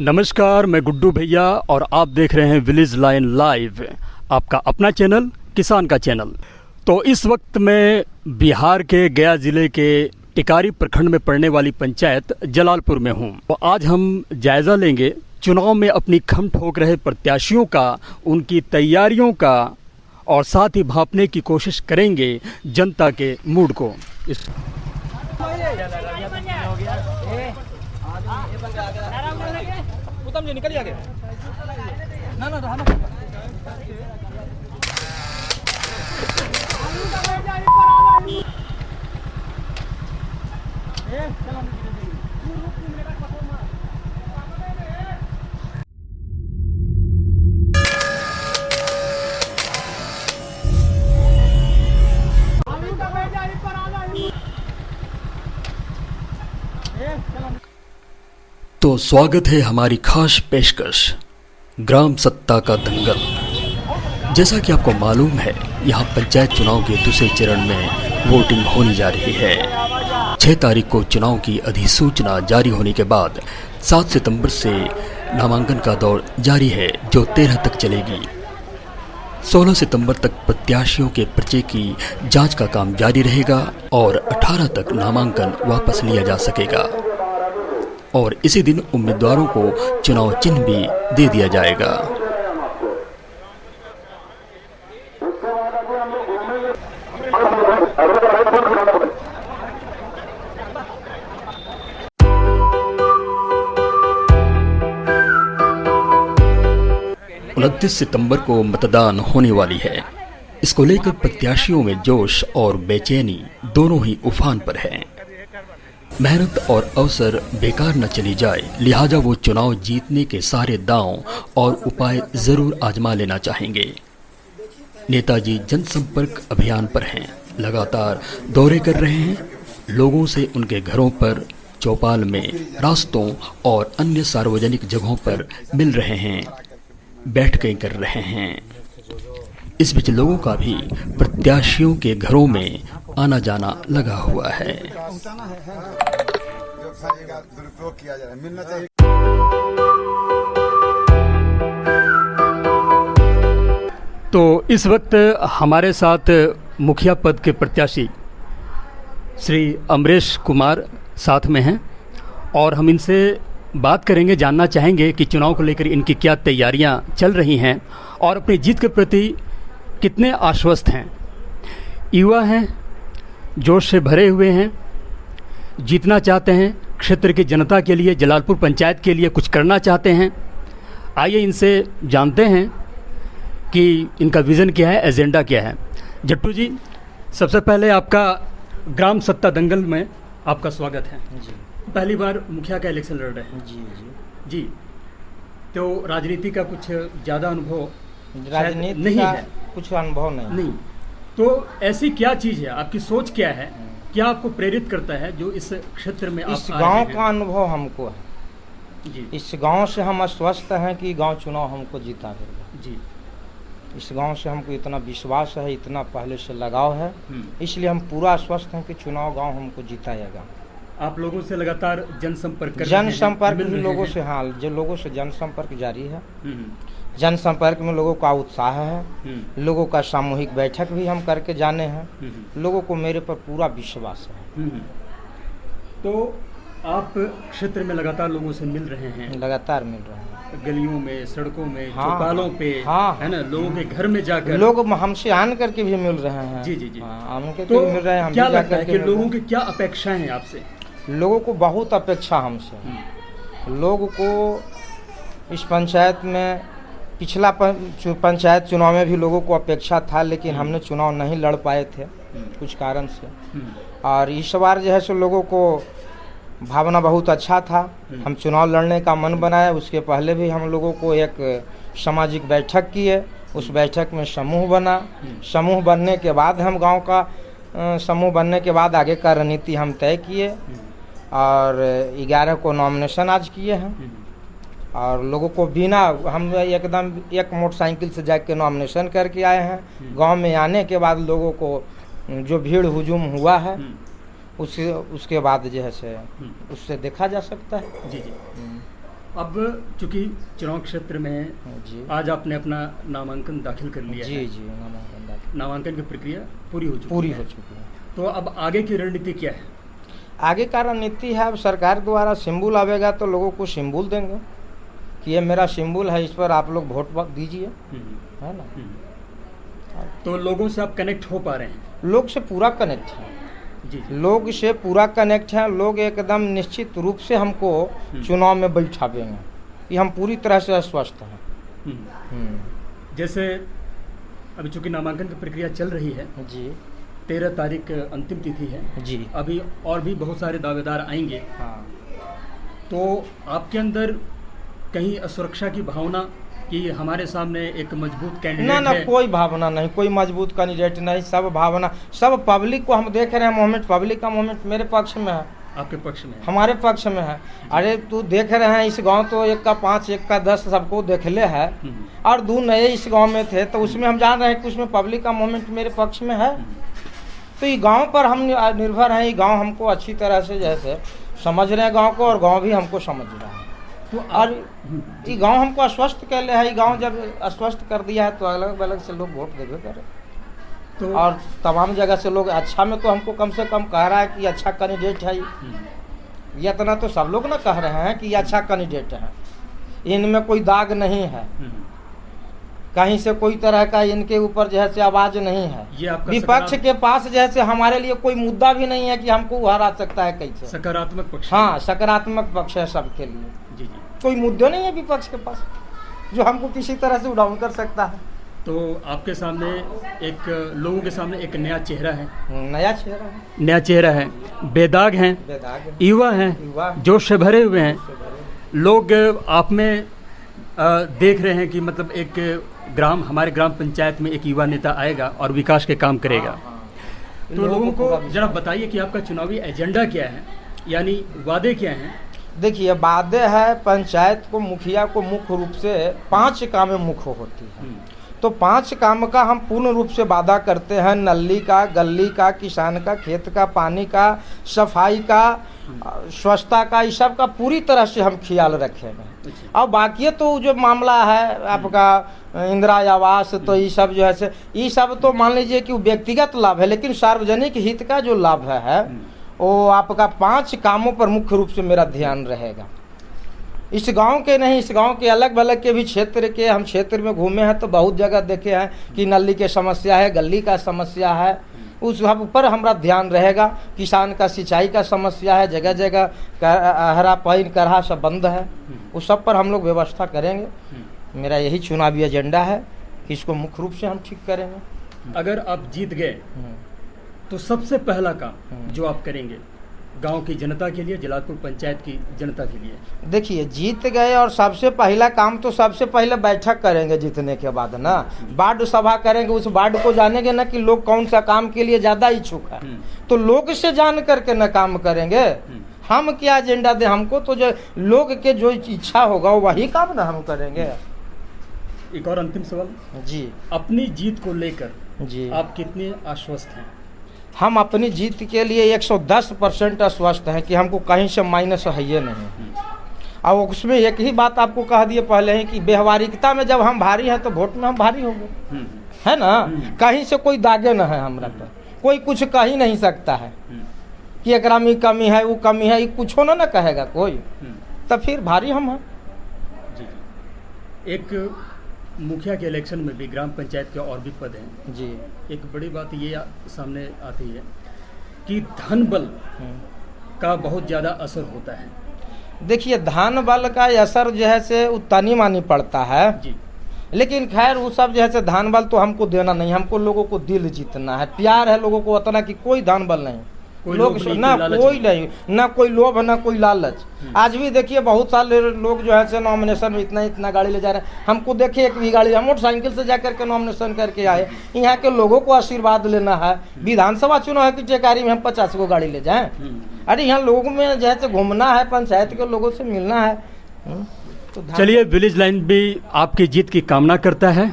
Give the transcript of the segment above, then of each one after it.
नमस्कार, मैं गुड्डू भैया और आप देख रहे हैं विलेज लाइन लाइव, आपका अपना चैनल, किसान का चैनल। तो इस वक्त मैं बिहार के गया ज़िले के टिकारी प्रखंड में पड़ने वाली पंचायत जलालपुर में हूं। तो आज हम जायज़ा लेंगे चुनाव में अपनी खम ठोक रहे प्रत्याशियों का, उनकी तैयारियों का, और साथ ही भांपने की कोशिश करेंगे जनता के मूड को। उत्तम जी निकल आगे ना ना रहना। तो स्वागत है हमारी खास पेशकश ग्राम सत्ता का दंगल। जैसा कि आपको मालूम है, यहाँ पंचायत चुनाव के दूसरे चरण में वोटिंग होने जा रही है। 6 तारीख को चुनाव की अधिसूचना जारी होने के बाद 7 सितंबर से नामांकन का दौर जारी है, जो 13 तक चलेगी। 16 सितंबर तक प्रत्याशियों के पर्चे की जांच का काम जारी रहेगा और 18 तक नामांकन वापस लिया जा सकेगा और इसी दिन उम्मीदवारों को चुनाव चिन्ह भी दे दिया जाएगा। उनतीस सितंबर को मतदान होने वाली है। इसको लेकर प्रत्याशियों में जोश और बेचैनी दोनों ही उफान पर है। मेहनत और अवसर बेकार न चली जाए, लिहाजा वो चुनाव जीतने के सारे दांव और उपाय जरूर आजमा लेना चाहेंगे। नेताजी जनसंपर्क अभियान पर हैं, लगातार दौरे कर रहे हैं, लोगों से उनके घरों पर, चौपाल में, रास्तों और अन्य सार्वजनिक जगहों पर मिल रहे हैं, बैठकें कर रहे हैं। इस बीच लोगों का भी प्रत्याशियों के घरों में आना जाना लगा हुआ है। तो इस वक्त हमारे साथ मुखिया पद के प्रत्याशी श्री अमरेश कुमार साथ में हैं और हम इनसे बात करेंगे, जानना चाहेंगे कि चुनाव को लेकर इनकी क्या तैयारियां चल रही हैं और अपनी जीत के प्रति कितने आश्वस्त हैं। युवा हैं, जोश से भरे हुए हैं, जीतना चाहते हैं, क्षेत्र की जनता के लिए, जलालपुर पंचायत के लिए कुछ करना चाहते हैं। आइए इनसे जानते हैं कि इनका विज़न क्या है, एजेंडा क्या है। जट्टू जी, सबसे पहले आपका ग्राम सत्ता दंगल में आपका स्वागत है जी। पहली बार मुखिया का इलेक्शन लड़ रहे हैं जी जी। तो राजनीति का कुछ ज़्यादा अनुभव राजनीति नहीं है? कुछ अनुभव नहीं। तो ऐसी क्या चीज़ है, आपकी सोच क्या है, क्या आपको प्रेरित करता है जो इस क्षेत्र में इस गांव का अनुभव हमको है जी। इस गांव से हम आश्वस्त हैं कि गांव चुनाव हमको जीता देगा जी। इस गांव से हमको इतना विश्वास है, इतना पहले से लगाव है, इसलिए हम पूरा आश्वस्त हैं कि चुनाव गांव हमको जिताएगा। आप लोगों से लगातार जनसंपर्क भी लोगों से, हाँ, जो लोगों से जनसंपर्क जारी है। जनसंपर्क में लोगों का उत्साह है, लोगों का सामूहिक बैठक भी हम करके जाने हैं, लोगों को मेरे पर पूरा विश्वास है। तो आप क्षेत्र में लगातार लोगों से मिल रहे हैं? लगातार मिल रहे हैं, गलियों में, सड़कों में, हाँ, चौपालों पे, हाँ, है ना, लोगों के घर में जाकर लोग हमसे आन करके भी मिल रहे हैं जी जी जी। हमके तो मिल रहे हैं। हम क्या लगता है कि लोगों की क्या अपेक्षाएं हैं आपसे? लोगों को बहुत अपेक्षा हमसे। लोगों को इस पंचायत में, पिछला पंचायत चुनाव में भी लोगों को अपेक्षा था, लेकिन हमने चुनाव नहीं लड़ पाए थे कुछ कारण से। और इस बार जो है सो लोगों को भावना बहुत अच्छा था, हम चुनाव लड़ने का मन बनाया। उसके पहले भी हम लोगों को एक सामाजिक बैठक किए, उस बैठक में समूह बना। समूह बनने के बाद हम गांव का समूह बनने के बाद आगे का रणनीति हम तय किए और 11 को नॉमिनेशन आज किए हैं। और लोगों को बिना, हम एकदम एक मोटरसाइकिल से जाके नॉमिनेशन करके आए हैं। गांव में आने के बाद लोगों को जो भीड़ हुजूम हुआ है उसके बाद जो है से उससे देखा जा सकता है। जी जी। अब चूंकि चुनाव क्षेत्र में जी आज आपने अपना नामांकन दाखिल कर लिया जी है। जी नामांकन दाखिल नामांकन की प्रक्रिया पूरी हो चुकी पूरी है। हो चुकी है। तो अब आगे की रणनीति क्या है? आगे का रणनीति है, अब सरकार द्वारा सिंबल आवेगा तो लोगों को सिंबल देंगे कि ये मेरा सिंबल है, इस पर आप लोग वोट दीजिए, है ना। तो लोगों से आप कनेक्ट हो पा रहे हैं? लोग से पूरा कनेक्ट है, जी जी। लोग से पूरा कनेक्ट है। लोग एकदम निश्चित रूप से हमको चुनाव में बैठावेंगे, ये हम पूरी तरह से आश्वस्त हैं। जैसे अभी चूंकि नामांकन की प्रक्रिया चल रही है जी 13 तारीख अंतिम तिथि है जी अभी, और भी बहुत सारे दावेदार आएंगे। हाँ। तो आपके अंदर कहीं असुरक्षा की भावना कि हमारे सामने एक मजबूत कैंडिडेट ना है? कोई भावना नहीं, कोई मजबूत कैंडिडेट नहीं, सब भावना, सब पब्लिक को हम देख रहे हैं। मूवमेंट पब्लिक का मूवमेंट मेरे पक्ष में है, आपके पक्ष में है? हमारे पक्ष में है। अरे तू देख रहे हैं इस गांव तो 1 का 5 1 का 10 सबको देखले है, और 2 नए इस गांव में थे, तो उसमें हम जान रहे हैं कि उसमें पब्लिक का मूवमेंट मेरे पक्ष में है। तो ये गांव पर हम निर्भर हैं, ये गांव हमको अच्छी तरह से जैसे समझ रहे हैं गांव को, और गांव भी हमको समझ रहा है। तो और ये गांव हमको आश्वस्त कर ले है, ये गांव जब आश्वस्त कर दिया है तो अलग अलग से लोग वोट देवे करे। तो और तमाम जगह से लोग अच्छा में तो हमको कम से कम कह रहा है कि अच्छा कैंडिडेट है ये, इतना तो सब लोग ना कह रहे हैं कि ये अच्छा कैंडिडेट है, इनमें कोई दाग नहीं है, कहीं से कोई तरह का इनके ऊपर जो है से आवाज नहीं है। ये आपका विपक्ष के पास जैसे हमारे लिए कोई मुद्दा भी नहीं है कि हमको हरा सकता है कैसे। सकारात्मक पक्ष? हाँ, सकारात्मक पक्ष है सबके लिए। जी जी। कोई मुद्दा नहीं है विपक्ष के पास जो हमको किसी तरह से डाउन कर सकता है। तो आपके सामने एक, लोगों के सामने एक नया चेहरा है, नया चेहरा है, नया चेहरा है, बेदाग हैं, बेदाग है, युवा हैं, युवा जोश से भरे हुए हैं। लोग आप में देख रहे हैं कि मतलब एक हमारे ग्राम पंचायत में एक युवा नेता आएगा और विकास के काम करेगा। तो लोगों को जरा बताइए कि आपका चुनावी एजेंडा क्या है, यानी वादे क्या हैं? देखिए, वादे है, पंचायत को मुखिया को मुख्य रूप से 5 कामें मुख्य होती है। तो 5 काम का हम पूर्ण रूप से वादा करते हैं। नली का, गली का, किसान का, खेत का, पानी का, सफाई का, स्वच्छता का, इस सब का पूरी तरह से हम ख्याल रखेंगे। और बाकी तो जो मामला है आपका इंदिरा आवास, तो ये सब जो है से, ये सब तो मान लीजिए कि व्यक्तिगत लाभ है, लेकिन सार्वजनिक हित का जो लाभ है वो आपका 5 कामों पर मुख्य रूप से मेरा ध्यान रहेगा। इस गांव के नहीं, इस गांव के अलग अलग के भी क्षेत्र के, हम क्षेत्र में घूमे हैं तो बहुत जगह देखे हैं कि नली की समस्या है, गली का समस्या है, उस सब पर हमारा ध्यान रहेगा। किसान का सिंचाई का समस्या है, जगह जगह हरा पानी करहा सब बंद है, उस सब पर हम लोग व्यवस्था करेंगे। मेरा यही चुनावी एजेंडा है कि इसको मुख्य रूप से हम ठीक करेंगे। अगर आप जीत गए तो सबसे पहला काम जो आप करेंगे गांव की जनता के लिए, जलालपुर पंचायत की जनता के लिए? देखिए, जीत गए और सबसे पहला काम तो सबसे पहले बैठक करेंगे जीतने के बाद ना, वार्ड सभा करेंगे, उस वार्ड को जानेंगे ना कि लोग कौन सा काम के लिए ज़्यादा इच्छुक है, तो लोग से जान करके ना काम करेंगे। हम क्या एजेंडा दे हमको, तो जो लोग के जो इच्छा होगा वही काम ना हम करेंगे। एक और अंतिम सवाल जी, अपनी जीत को लेकर जी आप कितने आश्वस्त हैं? हम अपनी जीत के लिए 110% आश्वस्त हैं कि हमको कहीं से माइनस है ये नहीं। और उसमें एक ही बात आपको कह दिए पहले ही कि व्यवहारिकता में जब हम भारी हैं तो वोट में हम भारी होंगे, है ना। कहीं से कोई दागे न है हमरा पर, कोई कुछ कह ही नहीं सकता है कि एकरा में कमी है, वो कमी है, ये कुछ ना कहेगा कोई, तब फिर भारी हम हैं। जी। एक मुखिया के इलेक्शन में भी ग्राम पंचायत के और भी पद हैं जी, एक बड़ी बात ये सामने आती है कि धन बल का बहुत ज़्यादा असर होता है। देखिए, धन बल का असर जो है से तनी मानी पड़ता है जी, लेकिन खैर वो सब जो है से धन बल तो हमको देना नहीं, हमको लोगों को दिल जीतना है, प्यार है लोगों को उतना कि कोई धन बल नहीं, लोग ना कोई नहीं, ना कोई लोभ, ना कोई लालच। आज भी देखिए बहुत सारे लोग जो है से नॉमिनेशन में इतना गाड़ी ले जा रहे हैं। हमको देखिए एक भी गाड़ी, हम मोटरसाइकिल से जा करके नॉमिनेशन करके आए, यहाँ के लोगों को आशीर्वाद लेना है। विधानसभा चुनाव है कि टेकारी में हम 50 को गाड़ी ले जाएं? अरे यहाँ लोगों में जो है से घूमना है, पंचायत के लोगों से मिलना है। तो चलिए, विलेज लाइन भी आपकी जीत की कामना करता है,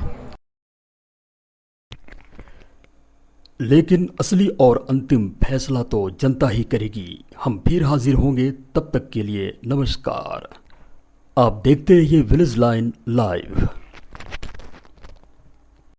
लेकिन असली और अंतिम फैसला तो जनता ही करेगी। हम फिर हाजिर होंगे, तब तक के लिए नमस्कार। आप देखते रहिए विलेज लाइन लाइव।